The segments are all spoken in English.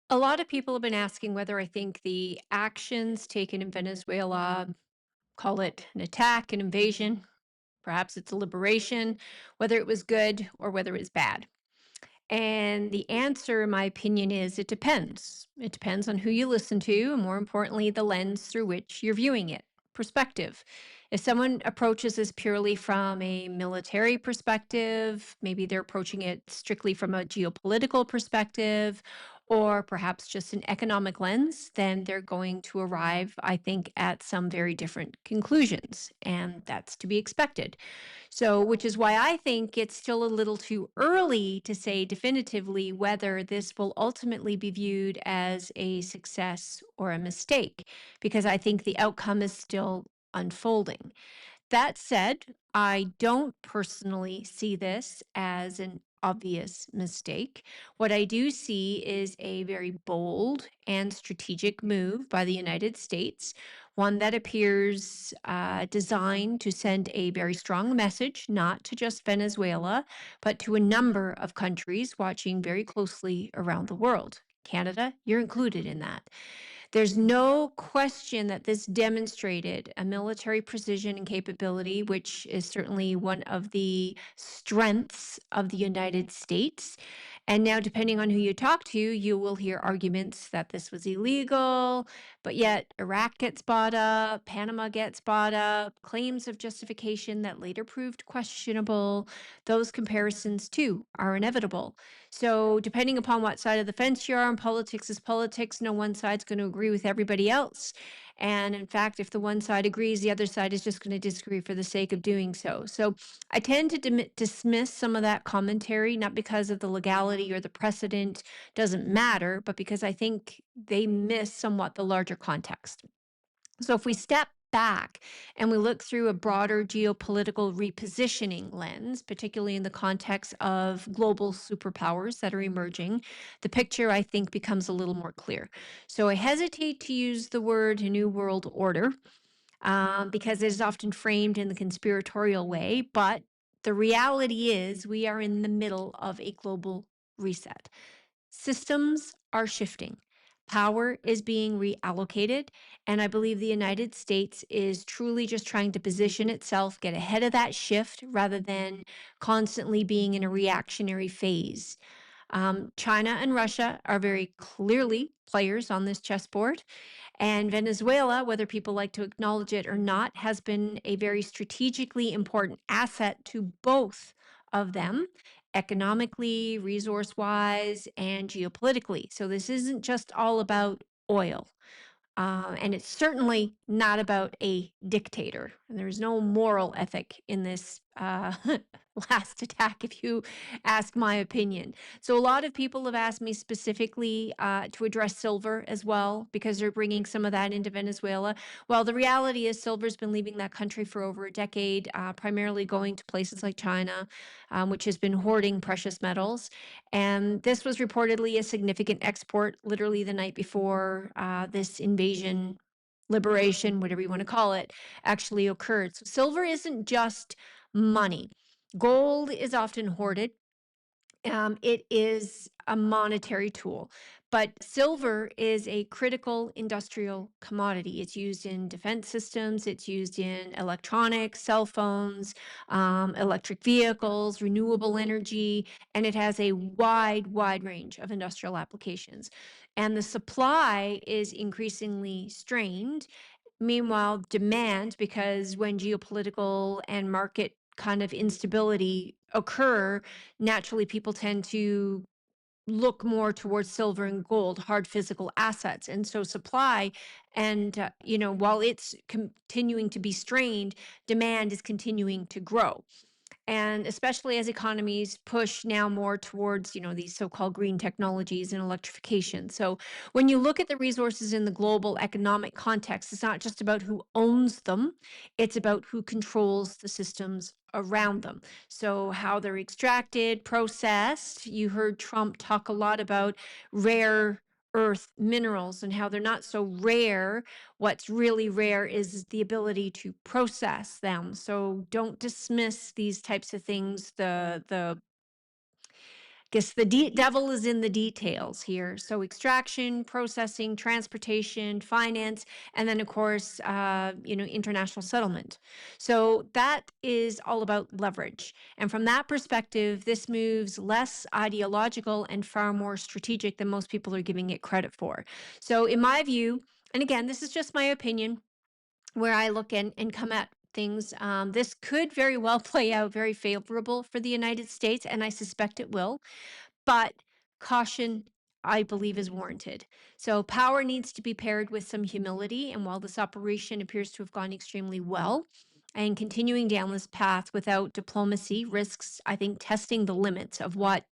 A lot of people have been asking whether I think the actions taken in Venezuela, call it an attack, an invasion, perhaps it's a liberation, whether it was good or whether it was bad. And the answer, in my opinion, is it depends. It depends on who you listen to, and more importantly, the lens through which you're viewing it. Perspective. If someone approaches this purely from a military perspective, maybe they're approaching it strictly from a geopolitical perspective, or perhaps just an economic lens, then they're going to arrive, I think, at some very different conclusions. And that's to be expected. So, which is why I think it's still a little too early to say definitively whether this will ultimately be viewed as a success or a mistake, because I think the outcome is still unfolding. That said, I don't personally see this as an obvious mistake. What I do see is a very bold and strategic move by the United States, one that appears designed to send a very strong message, not to just Venezuela, but to a number of countries watching very closely around the world. Canada, you're included in that. There's no question that this demonstrated a military precision and capability, which is certainly one of the strengths of the United States. And now, depending on who you talk to, you will hear arguments that this was illegal, but yet Iraq gets bought up, Panama gets bought up, claims of justification that later proved questionable. Those comparisons, too, are inevitable. So, depending upon what side of the fence you are, and politics is politics, no one side's going to agree with everybody else. And in fact, if the one side agrees, the other side is just going to disagree for the sake of doing so. So, I tend to dismiss some of that commentary, not because of the legality or the precedent doesn't matter, but because I think they miss somewhat the larger context. So if we step back and we look through a broader geopolitical repositioning lens, particularly in the context of global superpowers that are emerging, the picture I think becomes a little more clear. So I hesitate to use the word New World Order because it is often framed in the conspiratorial way, but the reality is we are in the middle of a global reset. Systems are shifting. Power is being reallocated. And I believe the United States is truly just trying to position itself, get ahead of that shift rather than constantly being in a reactionary phase. China and Russia are very clearly players on this chessboard. And Venezuela, whether people like to acknowledge it or not, has been a very strategically important asset to both of them, economically, resource wise, and geopolitically. So this isn't just all about oil. And it's certainly not about a dictator. And there's no moral ethic in this last attack, if you ask my opinion. So, a lot of people have asked me specifically to address silver as well, because they're bringing some of that into Venezuela. Well, the reality is, silver's been leaving that country for over a decade, primarily going to places like China, which has been hoarding precious metals. And this was reportedly a significant export literally the night before this invasion, liberation, whatever you want to call it, actually occurred. So silver isn't just money. Gold is often hoarded. It is a monetary tool, but silver is a critical industrial commodity. It's used in defense systems, it's used in electronics, cell phones, electric vehicles, renewable energy, and it has a wide range of industrial applications. And the supply is increasingly strained. Meanwhile, demand, because when geopolitical and market kind of instability occur, naturally people tend to look more towards silver and gold, hard physical assets. And so supply and, while it's continuing to be strained, demand is continuing to grow. And especially as economies push now more towards, these so-called green technologies and electrification. So when you look at the resources in the global economic context, it's not just about who owns them, it's about who controls the systems around them. So how they're extracted, processed. You heard Trump talk a lot about rare earth minerals and how they're not so rare. What's really rare is the ability to process them. So don't dismiss these types of things. The guess the devil is in the details here. So extraction, processing, transportation, finance, and then of course, international settlement. So that is all about leverage. And from that perspective, this moves less ideological and far more strategic than most people are giving it credit for. So in my view, and again, this is just my opinion, where I look and come at things, this could very well play out very favorable for the United States, and I suspect it will. But caution, I believe, is warranted. So power needs to be paired with some humility. And while this operation appears to have gone extremely well, and continuing down this path without diplomacy risks, I think, testing the limits of what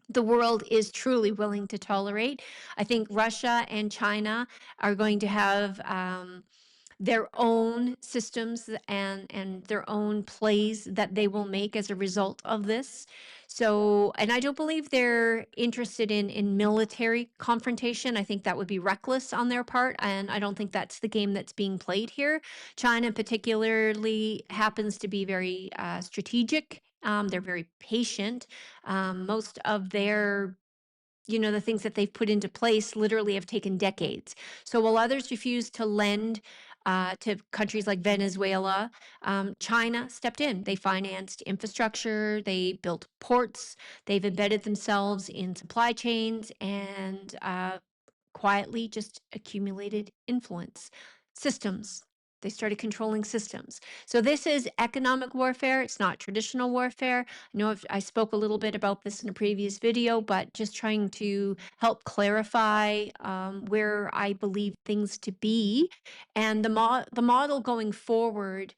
the world is truly willing to tolerate. I think Russia and China are going to have their own systems and their own plays that they will make as a result of this. So, and I don't believe they're interested in military confrontation. I think that would be reckless on their part, and I don't think that's the game that's being played here. China particularly happens to be very strategic. They're very patient. Most of their the things that they've put into place literally have taken decades. So while others refuse to lend to countries like Venezuela, China stepped in. They financed infrastructure, they built ports, they've embedded themselves in supply chains, and quietly just accumulated influence. Systems. They started controlling systems. So this is economic warfare. It's not traditional warfare. I know I spoke a little bit about this in a previous video, but just trying to help clarify where I believe things to be. And the model going forward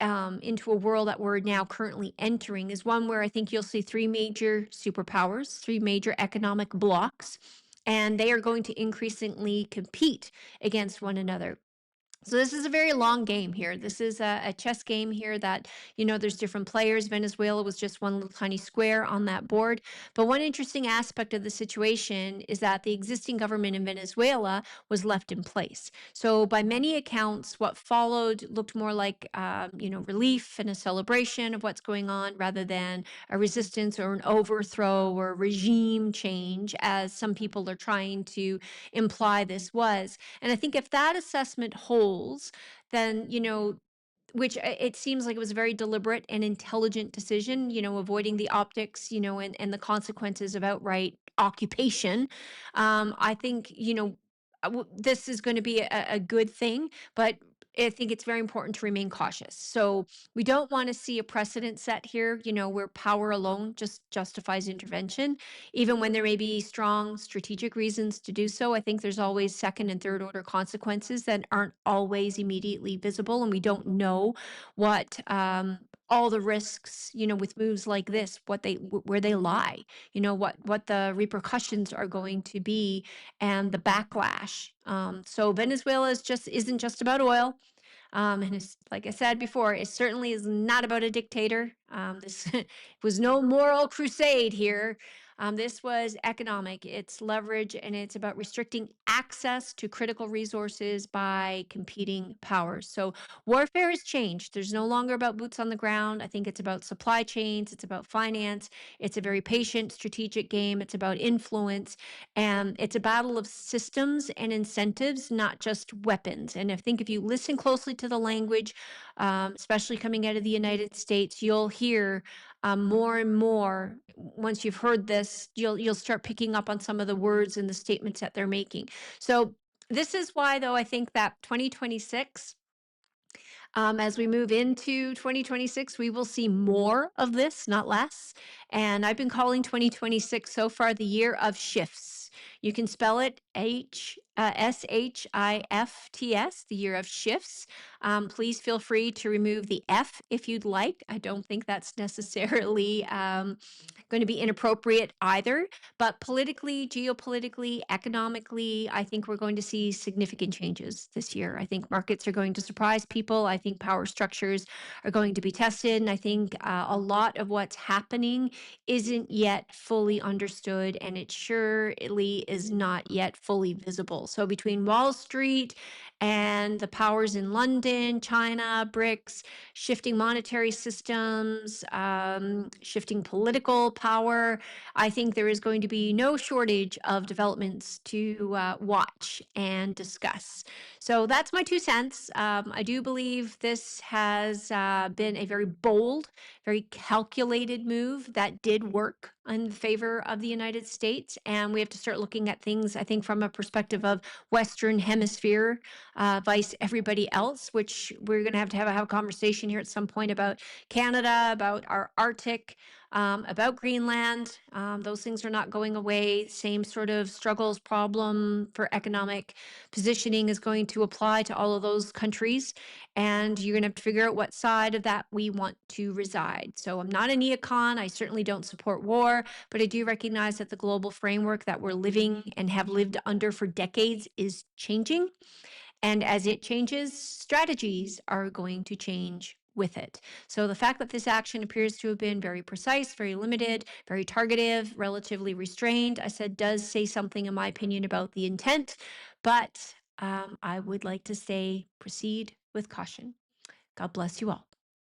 into a world that we're now currently entering is one where I think you'll see three major superpowers, three major economic blocks, and they are going to increasingly compete against one another. So this is a very long game here. This is a chess game here that, there's different players. Venezuela was just one little tiny square on that board. But one interesting aspect of the situation is that the existing government in Venezuela was left in place. So by many accounts, what followed looked more like, relief and a celebration of what's going on rather than a resistance or an overthrow or regime change, as some people are trying to imply this was. And I think if that assessment holds, then, which it seems like it was a very deliberate and intelligent decision, avoiding the optics, and the consequences of outright occupation. I think, this is going to be a good thing, but I think it's very important to remain cautious. So we don't want to see a precedent set here, where power alone just justifies intervention, even when there may be strong strategic reasons to do so. I think there's always second and third order consequences that aren't always immediately visible, and we don't know what all the risks, with moves like this, where they lie, what the repercussions are going to be, and the backlash. So Venezuela isn't just about oil. And it's, like I said before, it certainly is not about a dictator. This was no moral crusade here. This was economic. It's leverage, and it's about restricting access to critical resources by competing powers. So warfare has changed. There's no longer about boots on the ground. I think it's about supply chains. It's about finance. It's a very patient, strategic game. It's about influence. And it's a battle of systems and incentives, not just weapons. And I think if you listen closely to the language, especially coming out of the United States, you'll hear more and more. Once you've heard this, you'll start picking up on some of the words and the statements that they're making. So this is why, though, I think that 2026, as we move into 2026, we will see more of this, not less. And I've been calling 2026 so far the year of shifts. You can spell it SHIFTS, the year of shifts. Please feel free to remove the F if you'd like. I don't think that's necessarily going to be inappropriate either. But politically, geopolitically, economically, I think we're going to see significant changes this year. I think markets are going to surprise people. I think power structures are going to be tested. And I think a lot of what's happening isn't yet fully understood, and it surely is not yet fully visible. political. So between Wall Street and the powers in London, China, BRICS, shifting monetary systems, shifting political power, I think there is going to be no shortage of developments to watch and discuss. So that's my 2 cents. I do believe this has been a very bold, very calculated move that did work in favor of the United States. And we have to start looking at things, I think, from a perspective of Western Hemisphere, vice everybody else, which we're going to have a conversation here at some point about Canada, about our Arctic, about Greenland. Those things are not going away. Same sort of struggles, problem for economic positioning is going to apply to all of those countries. And you're going to have to figure out what side of that we want to reside. So I'm not a neocon. I certainly don't support war, but I do recognize that the global framework that we're living and have lived under for decades is changing. And as it changes, strategies are going to change with it. So the fact that this action appears to have been very precise, very limited, very targeted, relatively restrained, I said, does say something, in my opinion, about the intent. But I would like to say proceed with caution. God bless you all.